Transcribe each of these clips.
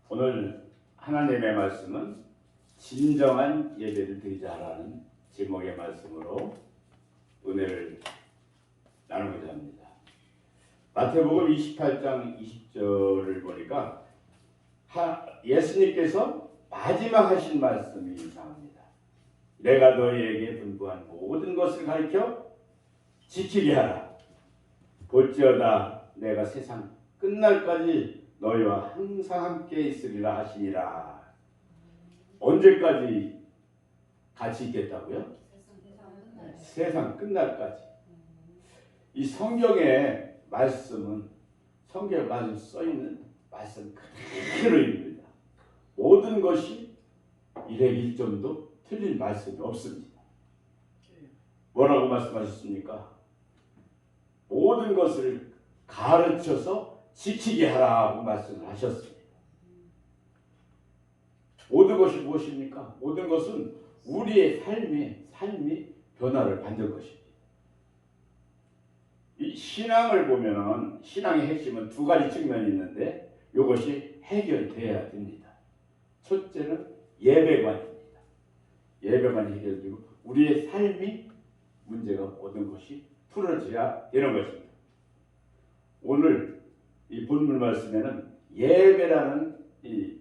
오늘 하나님의 말씀은 진정한 예배를 드리자라는 제목의 말씀으로 은혜를 나누고자 합니다. 마태복음 28장 20절을 보니까 예수님께서 마지막 하신 말씀이 나옵니다. 내가 너희에게 분부한 모든 것을 가르쳐 지키게 하라. 볼지어다 내가 세상 끝날까지 너희와 항상 함께 있으리라 하시니라. 언제까지 같이 있겠다고요? 세상 끝날까지. 이 성경의 말씀은 성경에 말씀 써있는 말씀 그대로입니다. 모든 것이 일점도 틀린 말씀이 없습니다. 뭐라고 말씀하셨습니까? 모든 것을 가르쳐서 지키게 하라고 말씀을 하셨습니다. 모든 것이 무엇입니까? 모든 것은 우리의 삶이 변화를 받는 것입니다. 이 신앙을 보면은 신앙의 핵심은 두 가지 측면이 있는데 이것이 해결돼야 됩니다. 첫째는 예배관입니다. 예배관이 해결되고 우리의 삶이 문제가 모든 것이 풀어져야 되는 것입니다. 오늘 이 본문 말씀에는 예배라는 이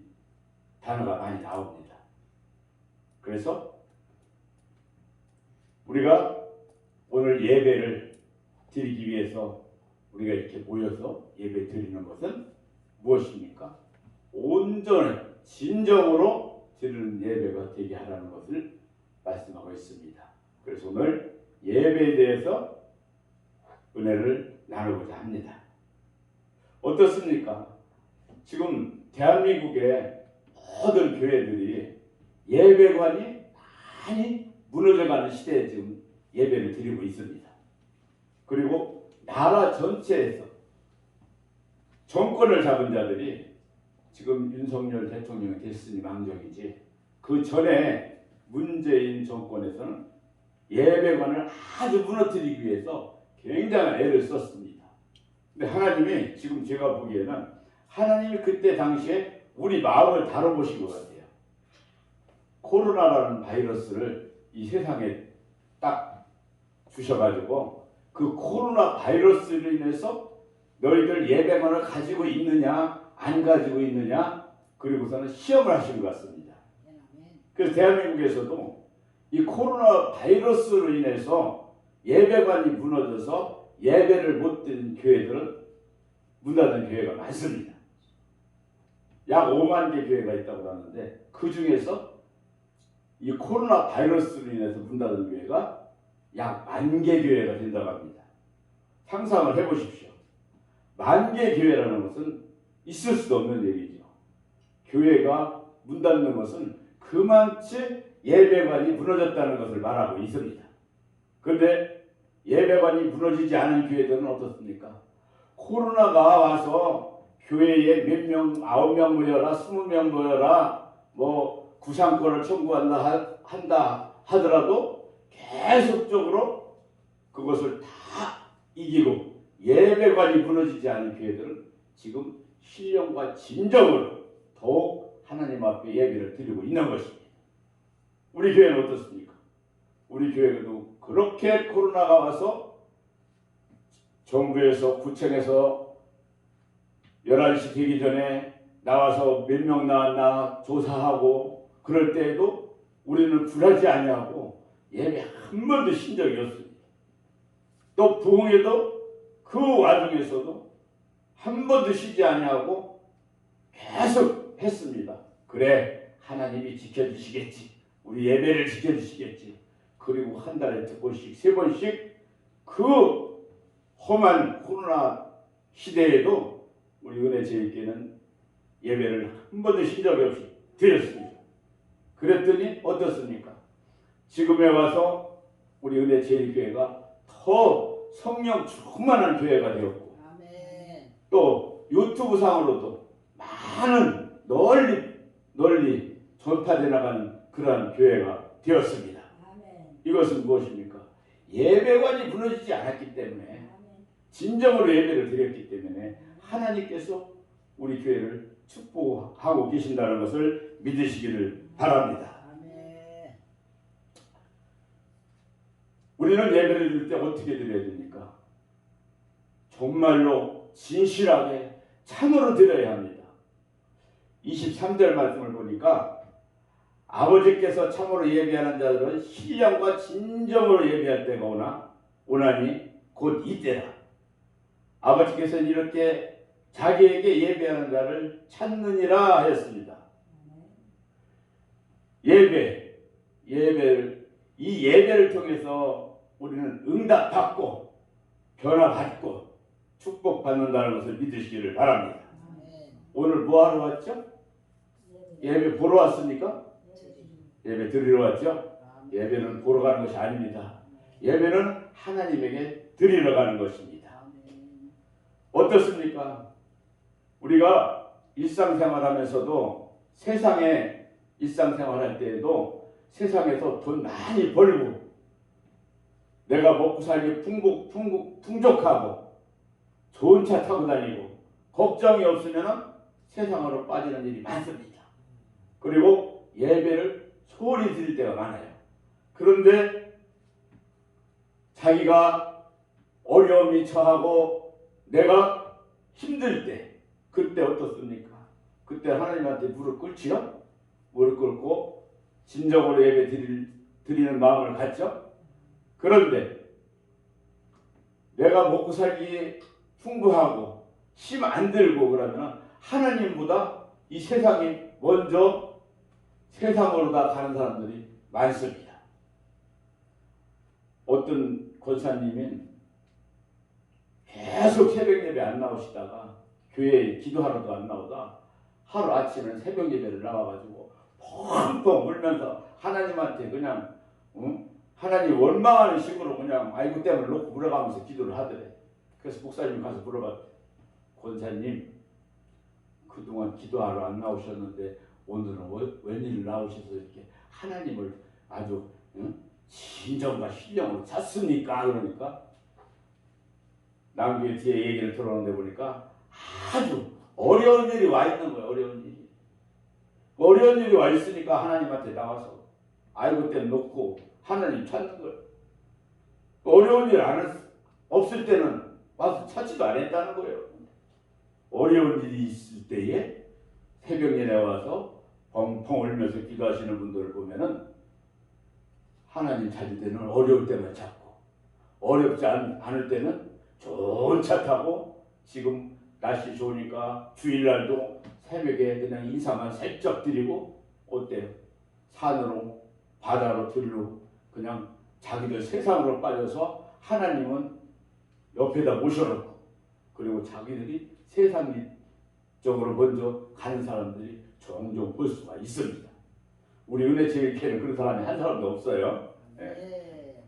단어가 많이 나옵니다. 그래서 우리가 오늘 예배를 드리기 위해서 우리가 이렇게 모여서 예배 드리는 것은 무엇입니까? 온전히 진정으로 드리는 예배가 되게 하라는 것을 말씀하고 있습니다. 그래서 오늘 예배에 대해서 은혜를 나누고자 합니다. 어떻습니까? 지금 대한민국의 모든 교회들이 예배관이 많이 무너져가는 시대에 지금 예배를 드리고 있습니다. 그리고 나라 전체에서 정권을 잡은 자들이 지금 윤석열 대통령이 됐으니 망정이지 그 전에 문재인 정권에서는 예배관을 아주 무너뜨리기 위해서 굉장한 애를 썼습니다. 근데 하나님이 지금 제가 보기에는 하나님이 그때 당시에 우리 마음을 다뤄보신 것 같아요. 코로나라는 바이러스를 이 세상에 딱 주셔가지고 그 코로나 바이러스로 인해서 너희들 예배관을 가지고 있느냐 안 가지고 있느냐 그리고서는 시험을 하신 것 같습니다. 그래서 대한민국에서도 이 코로나 바이러스로 인해서 예배관이 무너져서 예배를 못 드린 교회들은 문 닫은 교회가 많습니다. 약 5만 개 교회가 있다고 하는데 그 중에서 이 코로나 바이러스로 인해서 문 닫은 교회가 약 10,000개 교회가 된다고 합니다. 상상을 해보십시오. 10,000개 교회라는 것은 있을 수도 없는 얘기죠. 교회가 문 닫는 것은 그만치 예배관이 무너졌다는 것을 말하고 있습니다. 그런데 예배관이 무너지지 않은 교회들은 어떻습니까? 코로나가 와서 교회에 몇 명, 9명 모여라, 20명 모여라, 뭐 구상권을 청구한다 하더라도 계속적으로 그것을 다 이기고 예배관이 무너지지 않은 교회들은 지금 신령과 진정으로 더욱 하나님 앞에 예배를 드리고 있는 것입니다. 우리 교회는 어떻습니까? 우리 교회도 그렇게 코로나가 와서 정부에서 구청에서 11시 되기 전에 나와서 몇 명 나왔나 조사하고 그럴 때에도 우리는 굴하지 아니하고 예배 한 번도 쉰 적이 없습니다. 또 부흥회도 그 와중에서도 한 번도 쉬지 아니하고 계속 했습니다. 그래 하나님이 지켜주시겠지. 우리 예배를 지켜주시겠지. 그리고 한 달에 2번씩 3번씩 그 험한 코로나 시대에도 우리 은혜제일교회는 예배를 한 번도 쉰 적이 없이 드렸습니다. 그랬더니 어떻습니까? 지금에 와서 우리 은혜제일교회가 더 성령 충만한 교회가 되었고 아멘. 또 유튜브 상으로도 많은 널리 전파되어 나가는 그러한 교회가 되었습니다. 아멘. 이것은 무엇입니까? 예배관이 무너지지 않았기 때문에 진정으로 예배를 드렸기 때문에 하나님께서 우리 교회를 축복하고 계신다는 것을 믿으시기를 바랍니다. 아멘. 우리는 예배를 드릴 때 어떻게 드려야 됩니까? 정말로 진실하게 참으로 드려야 합니다. 23절 말씀을 보니까 아버지께서 참으로 예배하는 자들은 신령과 진정으로 예배할 때가 오나니 곧 이때라. 아버지께서는 이렇게 자기에게 예배하는 자를 찾느니라 하였습니다. 이 예배를 통해서 우리는 응답받고 변화받고 축복받는다는 것을 믿으시기를 바랍니다. 오늘 뭐 하러 왔죠? 예배 보러 왔습니까? 예배 드리러 왔죠? 예배는 보러 가는 것이 아닙니다. 예배는 하나님에게 드리러 가는 것입니다. 어떻습니까? 우리가 일상생활하면서도 세상에 일상생활할 때에도 세상에서 돈 많이 벌고 내가 먹고 살기 풍족하고 좋은 차 타고 다니고 걱정이 없으면 세상으로 빠지는 일이 많습니다. 그리고 예배를 소홀히 드릴 때가 많아요. 그런데 자기가 어려움이 처하고 내가 힘들 때 그때 어떻습니까? 그때 하나님한테 무릎 꿇지요? 무릎 꿇고 진정으로 예배 드리는 마음을 갖죠? 그런데 내가 먹고 살기 풍부하고 힘 안 들고 그러면 하나님보다 이 세상이 먼저 세상으로 다 가는 사람들이 많습니다. 어떤 권사님이 계속 새벽 예배 안 나오시다가 교회에 기도하러도 안 나오다 하루 아침에 새벽 예배를 나와가지고 펑펑 울면서 하나님한테 그냥 하나님 원망하는 식으로 그냥 아이고 땜을 놓고 물어가면서 기도를 하더래. 그래서 목사님 가서 물어봤대. 권사님 그동안 기도하러 안 나오셨는데 오늘은 웬일 나오셔서 이렇게 하나님을 아주 진정과 신령으로 찾습니까? 그러니까 남교회 뒤에 얘기를 들어오는데 보니까 아주 어려운 일이 와 있는 거예요. 어려운 일이 와 있으니까 하나님한테 나와서 아이고 땜 놓고 하나님 찾는 거예요. 어려운 일 없을 때는 와서 찾지도 안 했다는 거예요. 어려운 일이 있을 때에 새벽 예배 와서 펑펑 울면서 기도하시는 분들을 보면은 하나님 찾을 때는 어려울 때만 찾고 어렵지 않을 때는 좋은 차 타고 지금 날씨 좋으니까 주일날도 새벽에 그냥 인사만 살짝 드리고 어때요? 산으로 바다로 들로 그냥 자기들 세상으로 빠져서 하나님은 옆에다 모셔놓고 그리고 자기들이 세상적으로 먼저 가는 사람들이 종종 볼 수가 있습니다. 우리 은혜체육회는 그런 사람이 한 사람도 없어요. 네.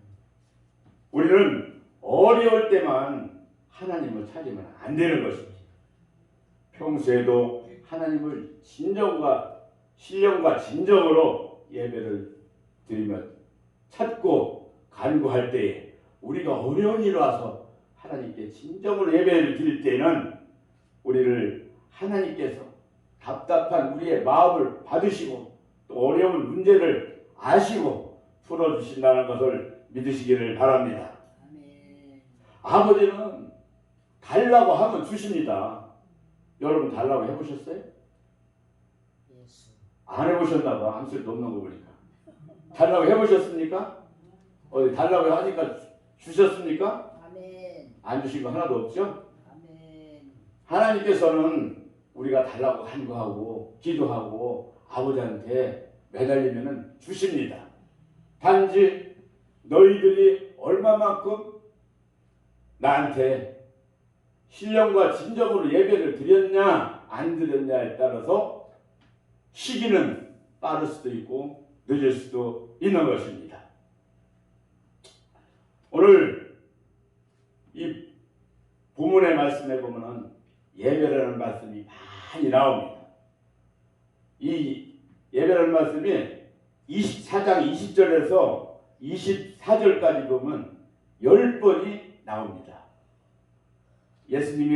우리는 어려울 때만 하나님을 찾으면 안 되는 것입니다. 평소에도 하나님을 진정과 신령과 진정으로 예배를 드리며 찾고 간구할 때에 우리가 어려운 일이 와서 하나님께 진정으로 예배를 드릴 때는 우리를 하나님께서 답답한 우리의 마음을 받으시고 또 어려운 문제를 아시고 풀어주신다는 것을 믿으시기를 바랍니다. 아멘. 아버지는 달라고 하면 주십니다. 여러분 달라고 해보셨어요? 예수. 안 해보셨나 봐. 아무 소리도 없는 거 보니까. 달라고 해보셨습니까? 어디 달라고 하니까 주셨습니까? 아멘. 안 주신 거 하나도 없죠? 아멘. 하나님께서는 우리가 달라고 간구하고 기도하고 아버지한테 매달리면 주십니다. 단지 너희들이 얼마만큼 나한테 신령과 진정으로 예배를 드렸냐 안 드렸냐에 따라서 시기는 빠를 수도 있고 늦을 수도 있는 것입니다. 오늘 이 본문의 말씀에 보면은 예배라는 말씀이 많이 나옵니다. 이 예배라는 말씀이 24장 20절에서 24절까지 보면 10번이 나옵니다. 예수님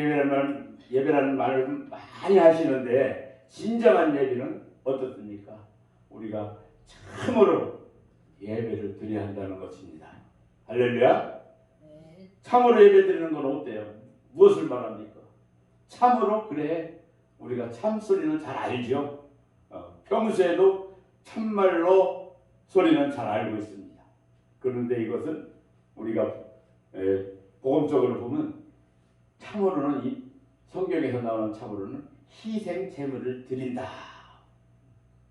예배라는 말을 많이 하시는데 진정한 예배는 어떻습니까? 우리가 참으로 예배를 드려야 한다는 것입니다. 할렐루야. 네. 참으로 예배 드리는 건 어때요? 무엇을 말합니까? 참으로 그래 우리가 참소리는 잘 알죠. 평소에도 참말로 소리는 잘 알고 있습니다. 그런데 이것은 우리가 복음적으로 보면 참으로는 이 성경에서 나오는 참으로는 희생 제물을 드린다.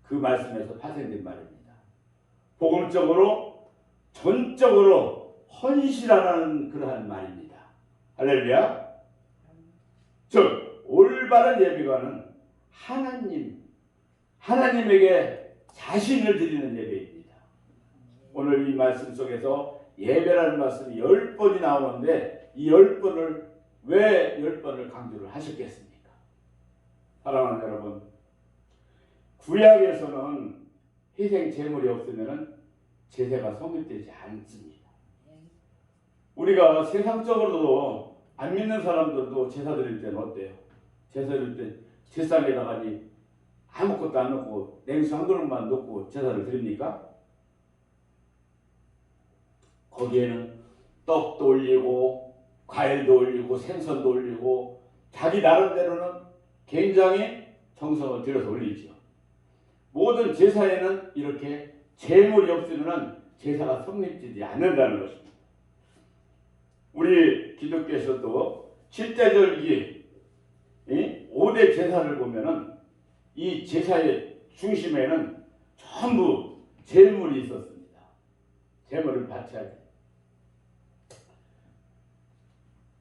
그 말씀에서 파생된 말입니다. 복음적으로 전적으로 헌신하라는 그러한 말입니다. 할렐루야. 즉 올바른 예배관은 하나님에게 자신을 드리는 예배입니다. 오늘 이 말씀 속에서 예배라는 말씀이 10번이 나오는데 이 10번을 왜 10번을 강조를 하셨겠습니까? 사랑하는 여러분, 구약에서는 희생 제물이 없으면 제사가 성립되지 않습니다. 우리가 세상적으로도 안 믿는 사람들도 제사 드릴 때는 어때요? 제사 드릴 때 제상에다가 아무것도 안 넣고 냉수 한 그릇만 넣고 제사를 드립니까? 거기에는 떡도 올리고 과일도 올리고 생선도 올리고 자기 나름대로는 굉장히 정성을 들여서 올리죠. 모든 제사에는 이렇게 제물이 없으면 제사가 성립되지 않는다는 것입니다. 우리 기독교에서도 7대절기 5대 제사를 보면은 이 제사의 중심에는 전부 제물이 있었습니다. 제물을 바쳐야 돼.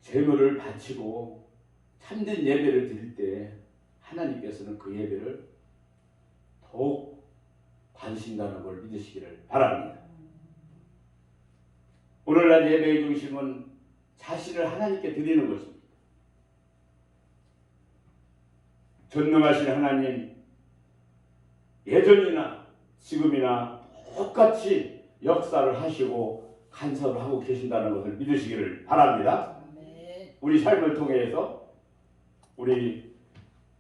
제물을 바치고 참된 예배를 드릴 때 하나님께서는 그 예배를 더욱 받으신다는 걸 믿으시기를 바랍니다. 오늘날 예배의 중심은 자신을 하나님께 드리는 것입니다. 전능하신 하나님, 예전이나 지금이나 똑같이 역사를 하시고 간섭을 하고 계신다는 것을 믿으시기를 바랍니다. 네. 우리 삶을 통해서 우리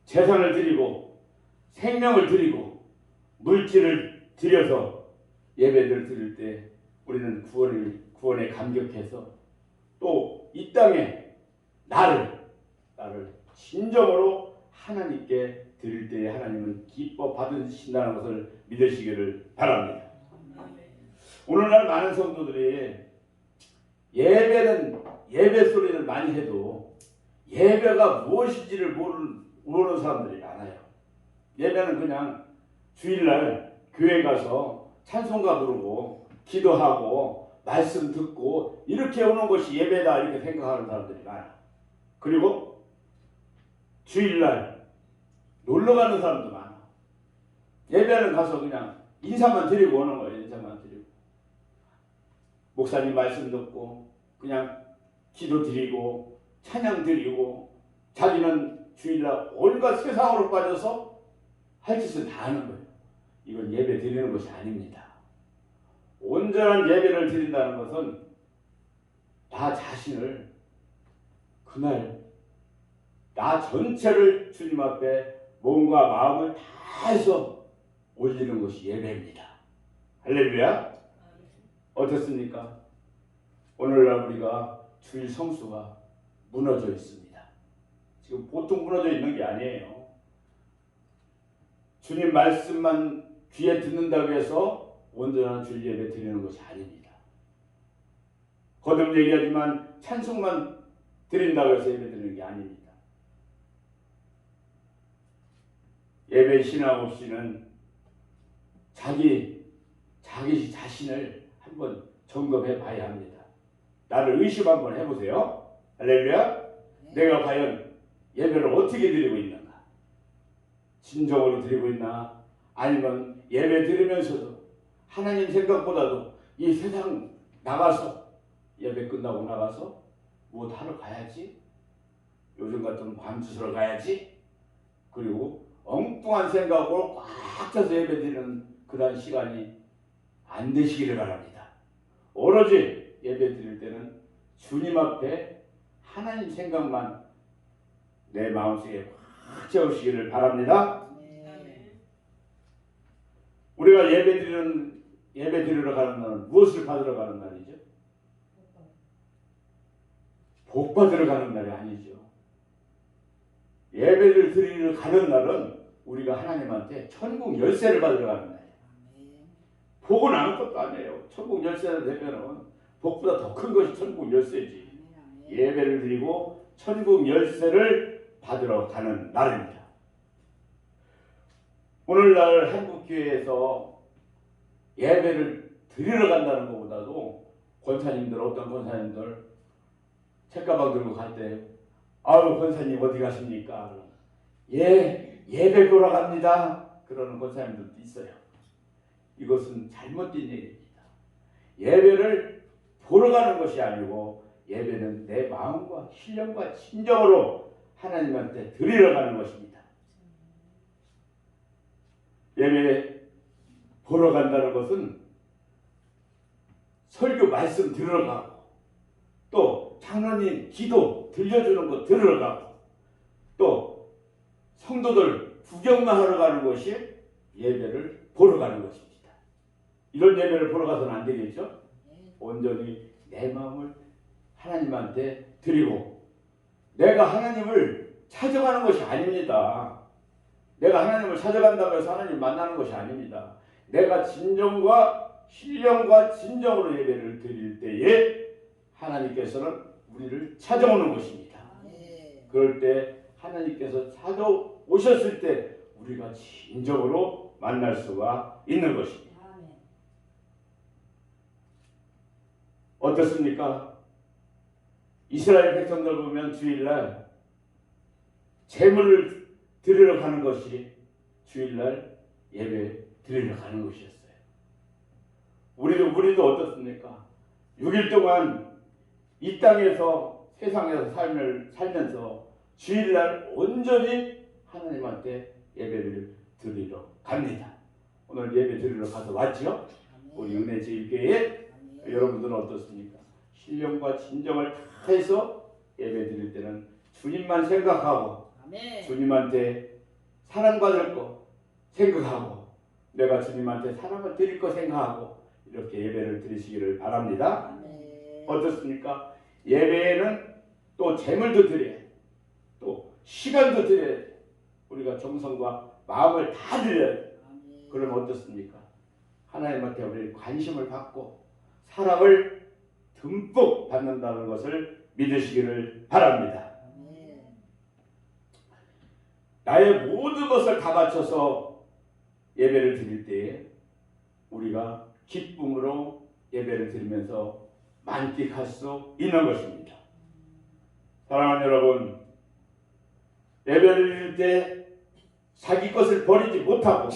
재산을 드리고 생명을 드리고 물질을 드려서 예배를 드릴 때 우리는 구원에 감격해서 또 이 땅에 나를 진정으로 하나님께 드릴 때에 하나님은 기뻐 받으신다는 것을 믿으시기를 바랍니다. 오늘날 많은 성도들이 예배 소리를 많이 해도 예배가 무엇인지를 모르는 사람들이 많아요. 예배는 그냥 주일날 교회 가서 찬송가 부르고 기도하고 말씀 듣고 이렇게 오는 것이 예배다 이렇게 생각하는 사람들이 많아요. 그리고 주일날 놀러 가는 사람도 많아. 예배는 가서 그냥 인사만 드리고 오는 거예요. 인사만 드리고 목사님 말씀 듣고 그냥 기도 드리고 찬양 드리고 자기는 주일날 온갖 세상으로 빠져서 할 짓을 다 하는 거예요. 이건 예배 드리는 것이 아닙니다. 온전한 예배를 드린다는 것은 나 자신을 그날 나 전체를 주님 앞에 몸과 마음을 다해서 올리는 것이 예배입니다. 할렐루야. 어떻습니까? 오늘날 우리가 주일 성수가 무너져 있습니다. 지금 보통 무너져 있는 게 아니에요. 주님 말씀만 귀에 듣는다고 해서 온전한 주일 예배 드리는 것이 아닙니다. 거듭 얘기하지만 찬송만 드린다고 해서 예배 드리는 게 아닙니다. 예배 신앙 없이는 자기 자신을 한번 점검해 봐야 합니다. 나를 의심 한번 해보세요. 할렐루야. 내가 과연 예배를 어떻게 드리고 있는가? 진정으로 드리고 있나? 아니면 예배 드리면서도 하나님 생각보다도 이 세상 나가서 예배 끝나고 나가서 무엇 하러 가야지? 요즘 같으면 밤주스러 가야지? 그리고 엉뚱한 생각으로 꽉 차서 예배 드리는 그런 시간이 안 되시기를 바랍니다. 오로지 예배 드릴 때는 주님 앞에 하나님 생각만 내 마음속에 확 채우시기를 바랍니다. 아멘. 우리가 예배 드리러 가는 날은 무엇을 받으러 가는 날이죠? 복 받으러 가는 날이 아니죠. 예배를 드리러 가는 날은 우리가 하나님한테 천국 열쇠를 받으러 가는 날이에요. 아멘. 복은 아무것도 아니에요. 천국 열쇠가 되면은 복보다 더 큰 것이 천국 열쇠지. 아멘. 예배를 드리고 천국 열쇠를 받으러 가는 날입니다. 오늘날 한국교회에서 예배를 드리러 간다는 것보다도 권사님들, 어떤 권사님들 책가방 들고 갈 때 아유 권사님 어디 가십니까? 예배 보러 갑니다. 그러는 권사님들도 있어요. 이것은 잘못된 얘기입니다. 예배를 보러 가는 것이 아니고 예배는 내 마음과 신령과 진정으로 하나님한테 드리러 가는 것입니다. 예배 보러 간다는 것은 설교 말씀 들으러 가고 또 장로님 기도 들려주는 거 들으러 가고 또 성도들 구경만 하러 가는 것이 예배를 보러 가는 것입니다. 이런 예배를 보러 가서는 안 되겠죠? 온전히 내 마음을 하나님한테 드리고 내가 하나님을 찾아가는 것이 아닙니다. 내가 하나님을 찾아간다고 해서 하나님 만나는 것이 아닙니다. 내가 진정과 신령과 진정으로 예배를 드릴 때에 하나님께서는 우리를 찾아오는 것입니다. 아멘. 그럴 때 하나님께서 찾아오셨을 때 우리가 진정으로 만날 수가 있는 것입니다. 아멘. 어떻습니까? 이스라엘 백성들 보면 주일날 제물을 드리러 가는 것이 주일날 예배 드리러 가는 것이었어요. 우리도 어떻습니까? 6일 동안 이 땅에서 세상에서 살면서 주일날 온전히 하나님한테 예배를 드리러 갑니다. 오늘 예배 드리러 가서 왔죠? 우리 은혜제일교회 여러분들은 어떻습니까? 신령과 진정을 다해서 예배 드릴 때는 주님만 생각하고 아멘. 주님한테 사랑받을 거 생각하고 내가 주님한테 사랑을 드릴 거 생각하고 이렇게 예배를 드리시기를 바랍니다. 아멘. 어떻습니까? 예배에는 또 재물도 드려야 돼. 또 시간도 드려야 돼. 우리가 정성과 마음을 다 드려야 돼. 아멘. 그러면 어떻습니까? 하나님한테 우리 관심을 받고 사랑을 듬뿍 받는다는 것을 믿으시기를 바랍니다. 아멘. 나의 모든 것을 다 바쳐서 예배를 드릴 때에 우리가 기쁨으로 예배를 드리면서 만끽할 수 있는 것입니다. 사랑하는 여러분, 예배를 드릴 때 자기 것을 버리지 못하고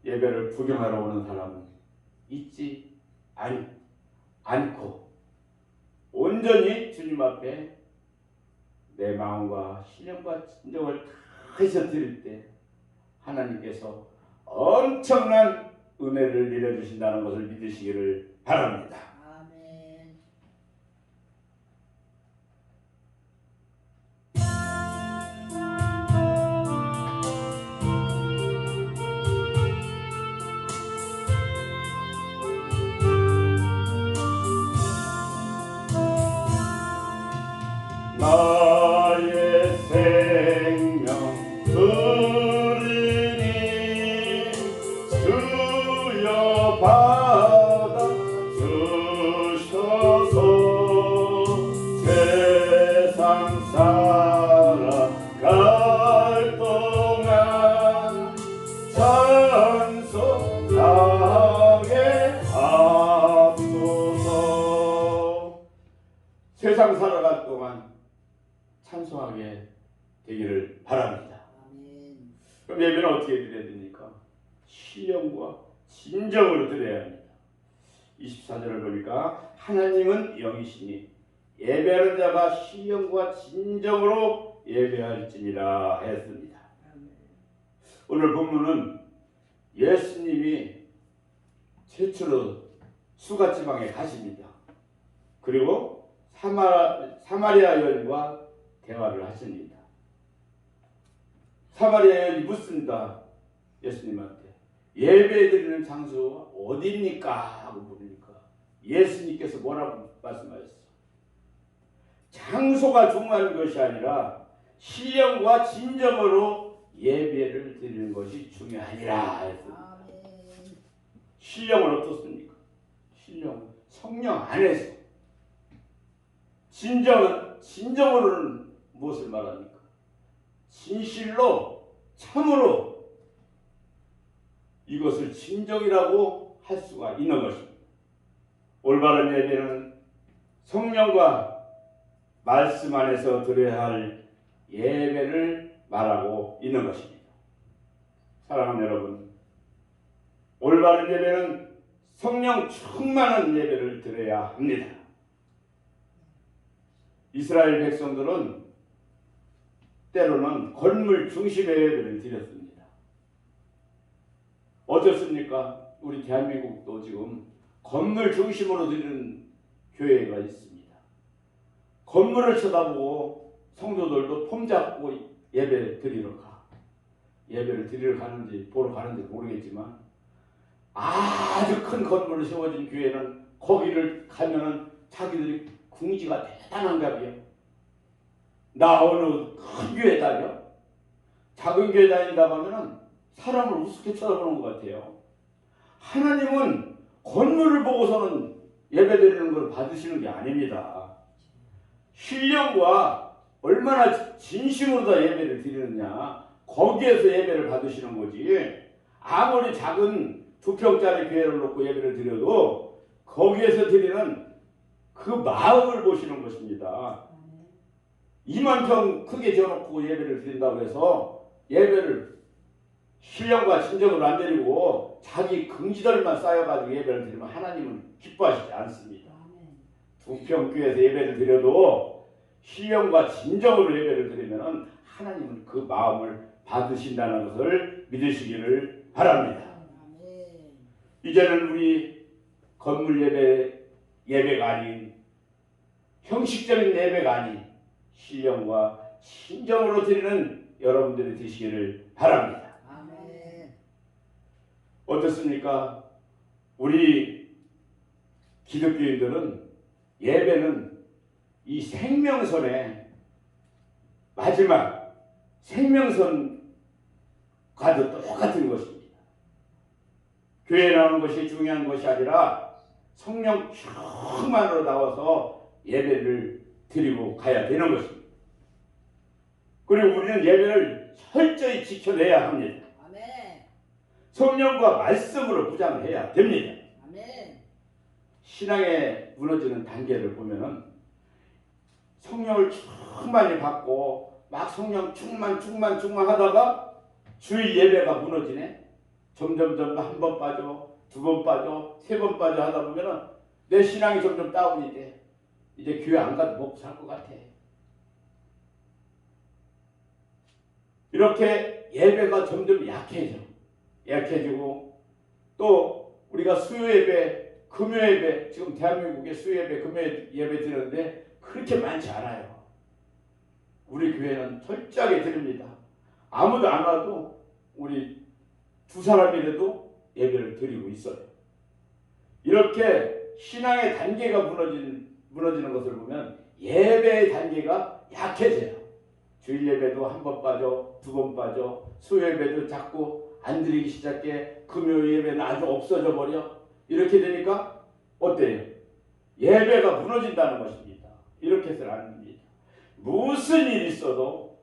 예배를 구경하러 오는 사람은 있지 않고 온전히 주님 앞에 내 마음과 신령과 진정을 다해서 드릴 때 하나님께서 엄청난 은혜를 내려주신다는 것을 믿으시기를 바랍니다. 아멘. 나의 생명 주님 주여 받아 주셔서 세상 살아갈 동안 찬송하게 하소서. 세상 살아갈 동안 찬송하게 되기를 바랍니다. 아멘. 그럼 예배는 어떻게 드려야 됩니까? 신령과 진정으로 드려야 합니다. 24절을 보니까 하나님은 영이시니 예배하는 자가 신령과 진정으로 예배할지니라 했습니다. 아멘. 오늘 본문은 예수님이 최초로 수가지방에 가십니다. 그리고 사마리아 여인과 대화를 하십니다. 사마리아 여인이 묻습니다. 예수님한테 예배드리는 장소가 어디입니까? 하고 물으니까 예수님께서 뭐라고 말씀하셨어? 장소가 중요한 것이 아니라 신령과 진정으로 예배를 드리는 것이 중요하니라 했습니다. 아멘. 신령은 어떻습니까? 신령은 성령 안에서, 진정은 진정으로는 무엇을 말합니까? 진실로 참으로 이것을 진정이라고 할 수가 있는 것입니다. 올바른 예배는 성령과 말씀 안에서 드려야 할 예배를 말하고 있는 것입니다. 사랑하는 여러분, 올바른 예배는 성령 충만한 예배를 드려야 합니다. 이스라엘 백성들은 때로는 건물 중심의 예배를 드렸습니다. 어떻습니까? 우리 대한민국도 지금 건물 중심으로 드리는 교회가 있습니다. 건물을 쳐다보고 성도들도 폼 잡고 예배 드리러 가. 예배를 드리러 가는지 보러 가는지 모르겠지만 아주 큰 건물을 세워진 교회는 거기를 가면은 자기들이 궁지가 대단한가 봐요. 나 어느 큰 교회 다녀? 작은 교회 다닌다 하면은 사람을 우습게 쳐다보는 것 같아요. 하나님은 건물을 보고서는 예배드리는 걸 받으시는 게 아닙니다. 신령과 얼마나 진심으로 다 예배를 드리느냐, 거기에서 예배를 받으시는 거지. 아무리 작은 2평짜리 교회를 놓고 예배를 드려도 거기에서 드리는 그 마음을 보시는 것입니다. 2만 평 크게 지어놓고 예배를 드린다고 해서 예배를 신령과 진정으로 안 드리고 자기 긍지들만 쌓여가지고 예배를 드리면 하나님은 기뻐하시지 않습니다. 2평 교회에서 예배를 드려도 신령과 진정으로 예배를 드리면 하나님은 그 마음을 받으신다는 것을 믿으시기를 바랍니다. 이제는 우리 건물 예배가 아닌 형식적인 예배가 아닌 신령과 진정으로 드리는 여러분들이 되시기를 바랍니다. 아멘. 어떻습니까? 우리 기독교인들은 예배는 이 생명선의 마지막 생명선과도 똑같은 것입니다. 교회에 나오는 것이 중요한 것이 아니라 성령 충만으로 나와서 예배를 드리고 가야 되는 것입니다. 그리고 우리는 예배를 철저히 지켜내야 합니다. 아멘. 성령과 말씀으로 부장을 해야 됩니다. 아멘. 신앙에 무너지는 단계를 보면은 성령을 충만히 받고 막 성령 충만 하다가 주일 예배가 무너지네. 점점 한 번 빠져, 2번 빠져, 3번 빠져 하다 보면은 내 신앙이 점점 다운이 돼. 이제 교회 안 가도 먹고 살 것 같아. 이렇게 예배가 점점 약해지고 또 우리가 수요 예배, 금요 예배, 지금 대한민국에 수요 예배, 금요 예배 드리는데 그렇게 많지 않아요. 우리 교회는 철저하게 드립니다. 아무도 안 와도 우리 2사람이라도 예배를 드리고 있어요. 이렇게 신앙의 단계가 무너지는 것을 보면 예배의 단계가 약해져요. 주일 예배도 1번 빠져, 2번 빠져, 수요 예배도 자꾸 안 드리기 시작해, 금요 예배는 아주 없어져 버려. 이렇게 되니까 어때요? 예배가 무너진다는 것입니다. 이렇게 해서는 안 됩니다. 무슨 일이 있어도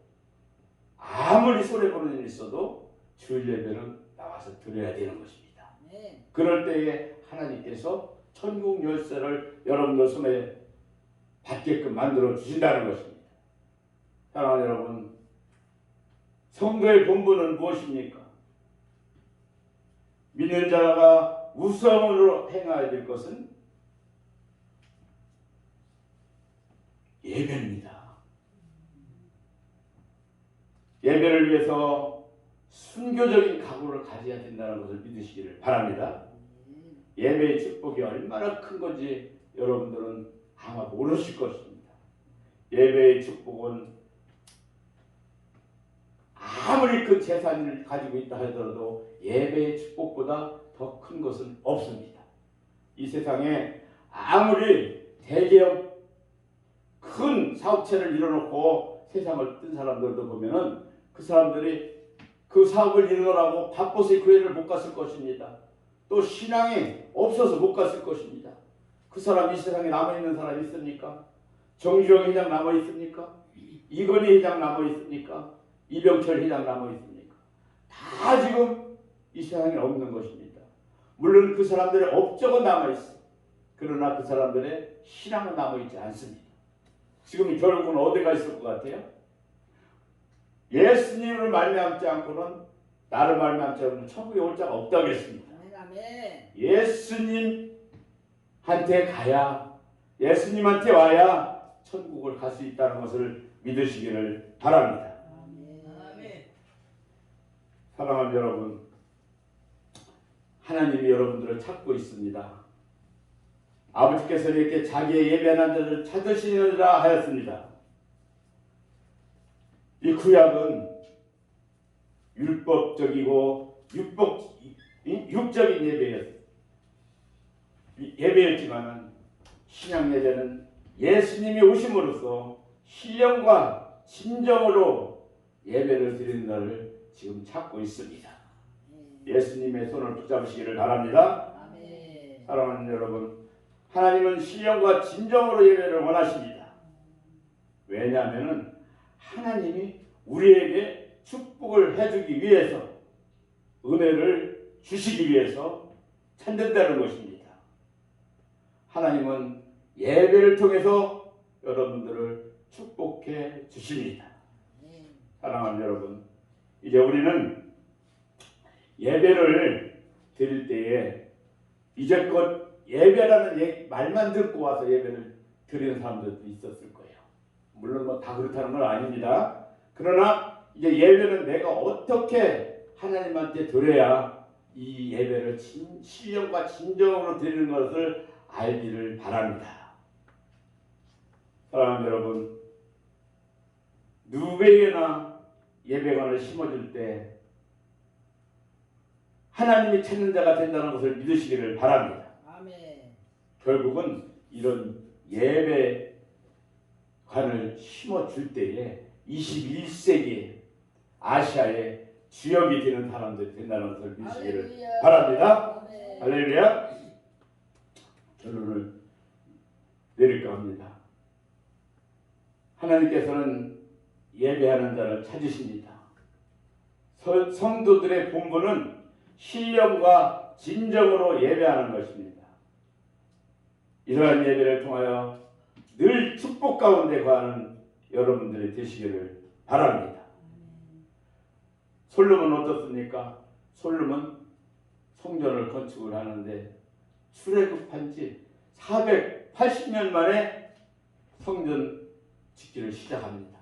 아무리 손해보는 일이 있어도 주일 예배는 나와서 드려야 되는 것입니다. 네. 그럴 때에 하나님께서 천국 열쇠를 여러분들 손에 받게끔 만들어 주신다는 것입니다. 사랑하는 여러분, 성도의 본분은 무엇입니까? 믿는 자가 우선으로 행해야 될 것은 예배입니다. 예배를 위해서 순교적인 각오를 가져야 된다는 것을 믿으시기를 바랍니다. 예배의 축복이 얼마나 큰 건지 여러분들은 아마 모르실 것입니다. 예배의 축복은 아무리 큰 재산을 가지고 있다 하더라도 예배의 축복보다 더 큰 것은 없습니다. 이 세상에 아무리 대기업 큰 사업체를 이뤄놓고 세상을 뜬 사람들도 보면은 그 사람들이 그 사업을 이루느라고 바빠서 교회를 못 갔을 것입니다. 또 신앙이 없어서 못 갔을 것입니다. 그 사람 이 세상에 남아있는 사람이 있습니까? 정주영 회장 남아있습니까? 이건희 회장 남아있습니까? 이병철 회장 남아있습니까? 다 지금 이 세상에 없는 것입니다. 물론 그 사람들의 업적은 남아있어. 그러나 그 사람들의 신앙은 남아있지 않습니다. 지금 결국은 어디가 있을 것 같아요? 예수님을 말미암지 않고는 나를 말미암지 않고는 천국에 올 자가 없다고 했습니다. 아멘. 예수님한테 가야, 예수님한테 와야 천국을 갈 수 있다는 것을 믿으시기를 바랍니다. 아멘. 사랑하는 여러분, 하나님이 여러분들을 찾고 있습니다. 아버지께서 이렇게 자기의 예배하는 자를 찾으시느라 하였습니다. 이 구약은 율법적이고 육적인 예배였지만 신약 예배는 예수님이 오심으로써 신령과 진정으로 예배를 드리는 날을 지금 찾고 있습니다. 예수님의 손을 붙잡으시기를 바랍니다. 아멘. 사랑하는 여러분, 하나님은 신령과 진정으로 예배를 원하십니다. 왜냐하면 하나님이 우리에게 축복을 해주기 위해서, 은혜를 주시기 위해서 찾는다는 것입니다. 하나님은 예배를 통해서 여러분들을 축복해 주십니다. 사랑하는 여러분, 이제 우리는 예배를 드릴 때에 이제껏 예배라는 말만 듣고 와서 예배를 드리는 사람들도 있었을 거예요. 물론 뭐 다 그렇다는 건 아닙니다. 그러나 이제 예배는 내가 어떻게 하나님한테 드려야 이 예배를 신령과 진정으로 드리는 것을 알기를 바랍니다. 사랑하는 여러분, 누구에게나 예배관을 심어줄 때 하나님이 찾는 자가 된다는 것을 믿으시기를 바랍니다. 아멘. 결국은 이런 예배관을 심어줄 때에 21세기 아시아의 주역이 되는 사람들이 된다는 것을 믿으시기를 할렐루야. 바랍니다. 아멘. 할렐루야. 결론을 내릴까 합니다. 하나님께서는 예배하는 자를 찾으십니다. 성도들의 본분은 신령과 진정으로 예배하는 것입니다. 이러한 예배를 통하여 늘 축복 가운데 거하는 여러분들이 되시기를 바랍니다. 솔로몬은 어떻습니까? 솔로몬 성전을 건축을 하는데 출애굽한 지 480년 만에 성전 짓기를 시작합니다.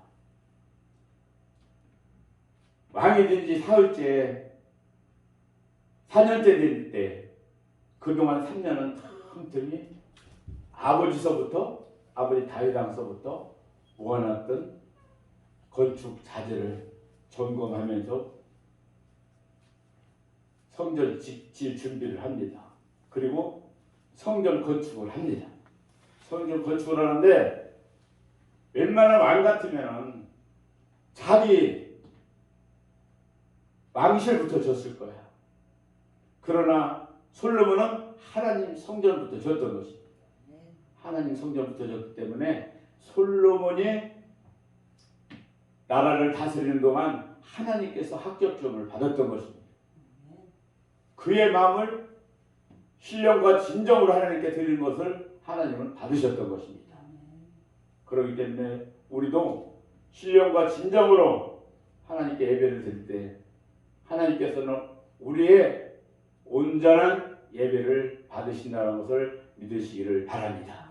왕이 된 지 사흘째 4년째 될 때 그동안 3년은 틈틈이 아버지 다윗 왕서부터 모아놨던 건축 자재를 점검하면서 성전 질 준비를 합니다. 그리고 성전 건축을 합니다. 성전 건축을 하는데 웬만한 왕 같으면 자기 왕실부터 졌을 거야. 그러나 솔로몬은 하나님 성전부터 졌던 것입니다. 하나님 성전부터 졌기 때문에 솔로몬이 나라를 다스리는 동안 하나님께서 합격점을 받았던 것입니다. 그의 마음을 신령과 진정으로 하나님께 드리는 것을 하나님은 받으셨던 것입니다. 그렇기 때문에 우리도 신령과 진정으로 하나님께 예배를 드릴 때 하나님께서는 우리의 온전한 예배를 받으신다는 것을 믿으시기를 바랍니다.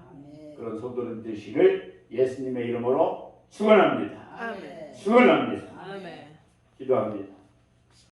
그런 성도들 되시기를 예수님의 이름으로 축원합니다. 아멘. 축원합니다. 아멘. 기도합니다.